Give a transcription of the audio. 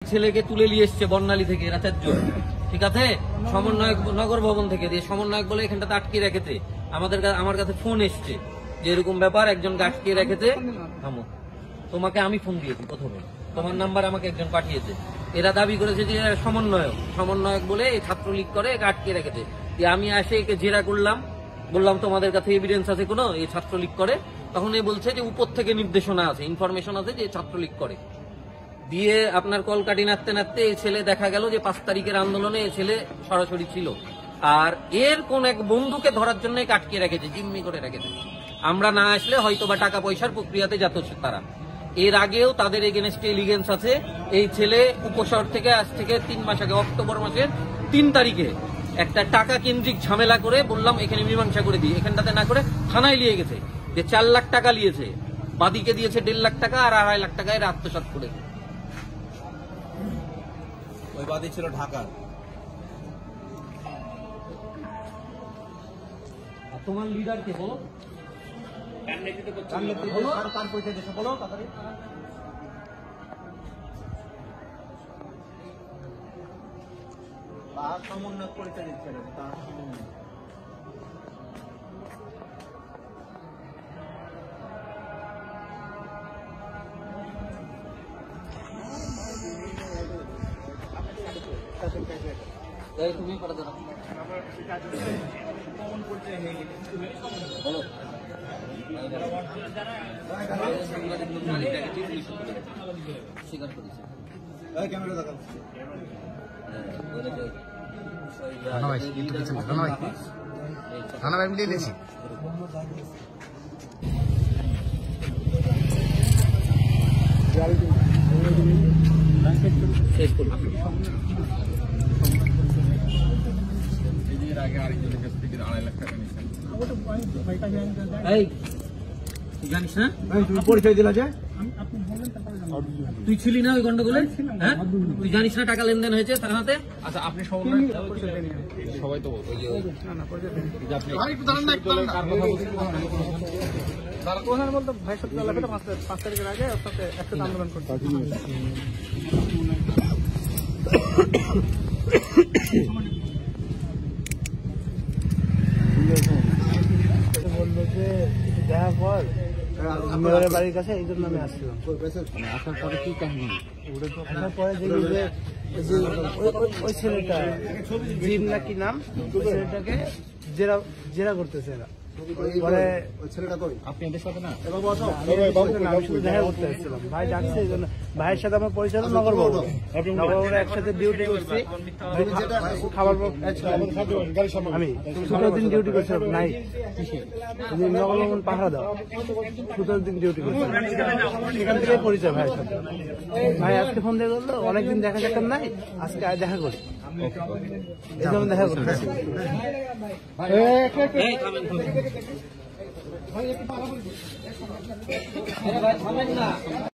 ছেলেকে তুলে নিয়ে এসছে বর্ণালী থেকে এরা চারজন, ঠিক আছে, সমন্বয়ক নগর ভবন থেকে দিয়ে সমন্বয়ক বলে এখানটাতে আটকে রেখেছে। আমার কাছে ফোন এসছে যে এরকম ব্যাপার, একজনকে আটকে রেখেছে। থামো, তোমাকে আমি ফোন দিয়েছি প্রথমে, তোমার নাম্বার আমাকে একজন পাঠিয়েছে। এরা দাবি করেছে যে সমন্বয়ক বলে এই ছাত্রলীগ করে একে আটকে রেখেছে। আমি আসে একে জেরা করলাম, বললাম তোমাদের কাছে এভিডেন্স আছে কোনো এই ছাত্রলীগ করে? তখন এ বলছে যে উপর থেকে নির্দেশনা আছে, ইনফরমেশন আছে যে ছাত্রলীগ করে। দিয়ে আপনার কলকাটি নাড়তে নাড়তে এই ছেলে দেখা গেল যে 5 তারিখের আন্দোলনে এই ছেলে সরাসরি ছিল। আর এর কোন এক বন্ধুকে ধরার জন্য আটকে রেখেছে, জিম্মি করে রেখেছে। আমরা না আসলে হয়তো বা টাকা পয়সার প্রক্রিয়াতে যেত তারা। এর আগেও তাদের এগেনস্টে এলিগেন্স আছে। এই ছেলে উপশহর থেকে আজ থেকে 3 মাস আগে অক্টোবর মাসের 3 তারিখে একটা টাকা কেন্দ্রিক ঝামেলা করে বললাম এখানে মীমাংসা করে দিই, এখানটাতে না করে থানায় নিয়ে গেছে, যে 4 লাখ টাকা নিয়েছে, বাদীকে দিয়েছে 1.5 লাখ টাকা আর 2.5 লাখ টাকা এর আত্মসাৎ করে। ওই বাদী ছিল ঢাকা। তোমার লিডার কে বলো? বলো তাড়াতাড়ি। তার সমন্বয় পরিচয় দিচ্ছে না, তার সমন্বয়। তুমি করে দাও, বলো। স্বীকার করেছে। শেষ করুন। জানিস না তুমি পরিচয় দিলা যে তুই ছিলি না ওই গন্ডগোলে? হ্যাঁ, তুই জানিস না টাকা লেনদেন হয়েছে থানাতে? আচ্ছা, আপনি সবাই তো প্রধান বলতো ভাই সত্যি 5 তারিখের আগে ওর সাথে একসাথে আন্দোলন করতে বললো যে দেখা পর মেয়রের বাড়ির কাছে এই জন্য আমি আসছিলাম। আসার পরে কি কাহিনী? আসার পরে দেখি যে ওই ছেলেটা জিম নাকি নাম, ছেলেটাকে জেরা করতেছে এরা। দেখা করতে আসছিলাম, ভাই ডাকছে এই জন্য। ভাইয়ের সাথে আমার পরিচয় নগর ভবন, একসাথে ডিউটি করছি। খাবার আমি 17 দিন ডিউটি করছিলাম, নাই নগর ভবন পাহারা দাও, 17 দিন ডিউটি করছিলাম। সেখান থেকে পরিচয় ভাইয়ের সাথে। ভাই আজকে ফোন দিয়ে বললো অনেকদিন দেখা যেতাম নাই, আজকে দেখা করি, এই জন্য দেখা করতেছি। ভাই